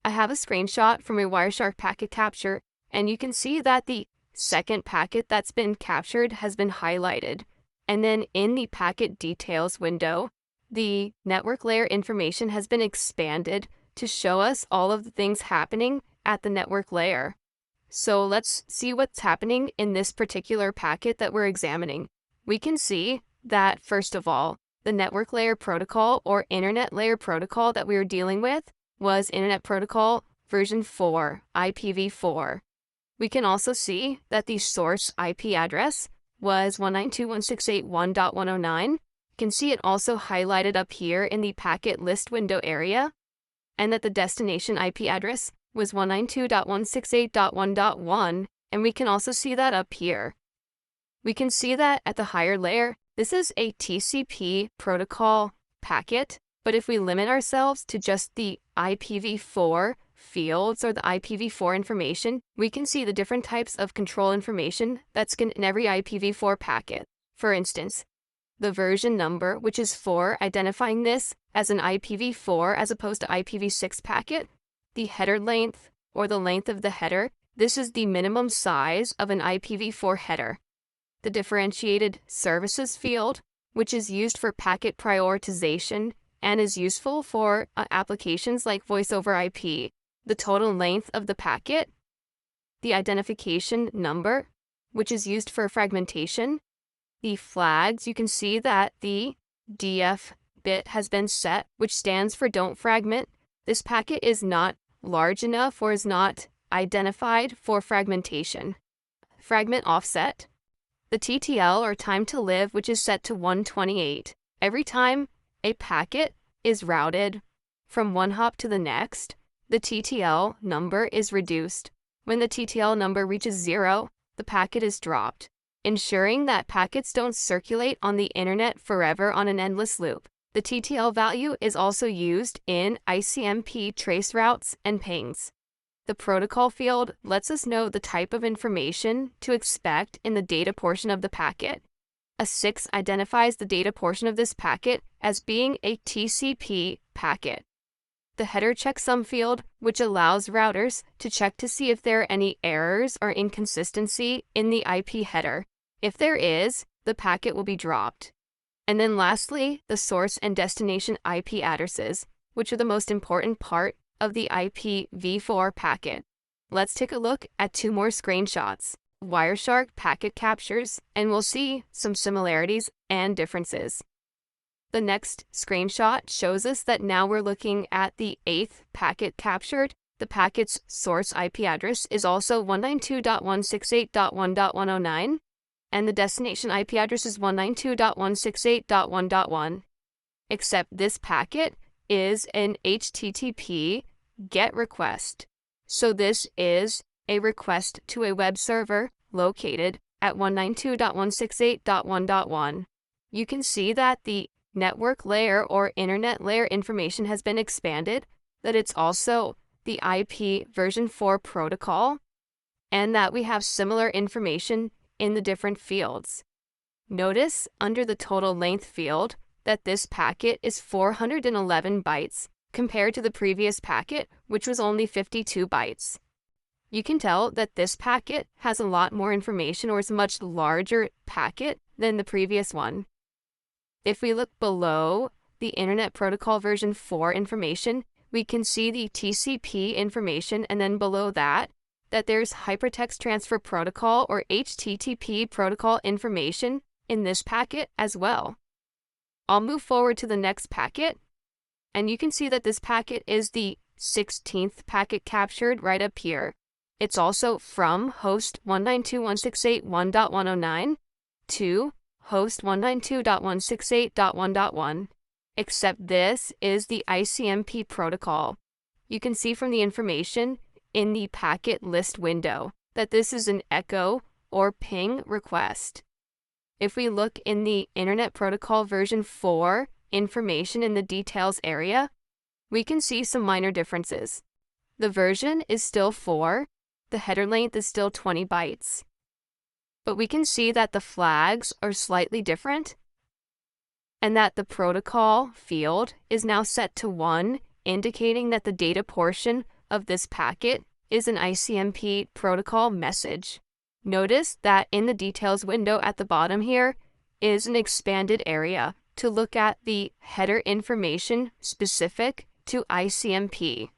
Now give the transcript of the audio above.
I have a screenshot from a Wireshark packet capture, and you can see that the second packet that's been captured has been highlighted. And then in the packet details window, the network layer information has been expanded to show us all of the things happening at the network layer. So let's see what's happening in this particular packet that we're examining. We can see that, first of all, the network layer protocol or internet layer protocol that we were dealing with was Internet Protocol version 4, IPv4. We can also see that the source IP address was 192.168.1.109. You can see it also highlighted up here in the packet list window area, and that the destination IP address was 192.168.1.1, and we can also see that up here. We can see that at the higher layer, this is a TCP protocol packet, but if we limit ourselves to just the IPv4 fields or the IPv4 information, we can see the different types of control information that's in every IPv4 packet. For instance, the version number, which is 4, identifying this as an IPv4 as opposed to IPv6 packet. The header length, or the length of the header, this is the minimum size of an IPv4 header. The differentiated services field, which is used for packet prioritization and is useful for applications like voice over IP. The total length of the packet. The identification number, which is used for fragmentation. The flags, you can see that the DF bit has been set, which stands for don't fragment. This packet is not large enough or is not identified for fragmentation. Fragment offset. The TTL, or time to live, which is set to 128. Every time a packet is routed from one hop to the next, the TTL number is reduced. When the TTL number reaches 0, the packet is dropped, ensuring that packets don't circulate on the internet forever on an endless loop. The TTL value is also used in ICMP trace routes and pings. The protocol field lets us know the type of information to expect in the data portion of the packet. A 6 identifies the data portion of this packet as being a TCP packet. The header checksum field, which allows routers to check to see if there are any errors or inconsistency in the IP header. If there is, the packet will be dropped. And then lastly, the source and destination IP addresses, which are the most important part of the IPv4 packet. Let's take a look at 2 more screenshots. Wireshark packet captures, and we'll see some similarities and differences. The next screenshot shows us that now we're looking at the 8th packet captured. The packet's source IP address is also 192.168.1.109, and the destination IP address is 192.168.1.1. Except this packet is an HTTP GET request. So this is a request to a web server located at 192.168.1.1. You can see that the network layer or internet layer information has been expanded, that it's also the IP version 4 protocol, and that we have similar information in the different fields. Notice under the total length field that this packet is 411 bytes compared to the previous packet, which was only 52 bytes. You can tell that this packet has a lot more information, or is a much larger packet than the previous one. If we look below the Internet Protocol version 4 information, we can see the TCP information, and then below that there's Hypertext Transfer Protocol or HTTP protocol information in this packet as well. I'll move forward to the next packet, and you can see that this packet is the 16th packet captured right up here. It's also from host 192.168.1.109 to host 192.168.1.1, except this is the ICMP protocol. You can see from the information in the packet list window that this is an echo or ping request. If we look in the Internet Protocol version 4 information in the details area, we can see some minor differences. The version is still 4, the header length is still 20 bytes. But we can see that the flags are slightly different, and that the protocol field is now set to 1, indicating that the data portion of this packet is an ICMP protocol message. Notice that in the details window at the bottom here is an expanded area to look at the header information specific to ICMP.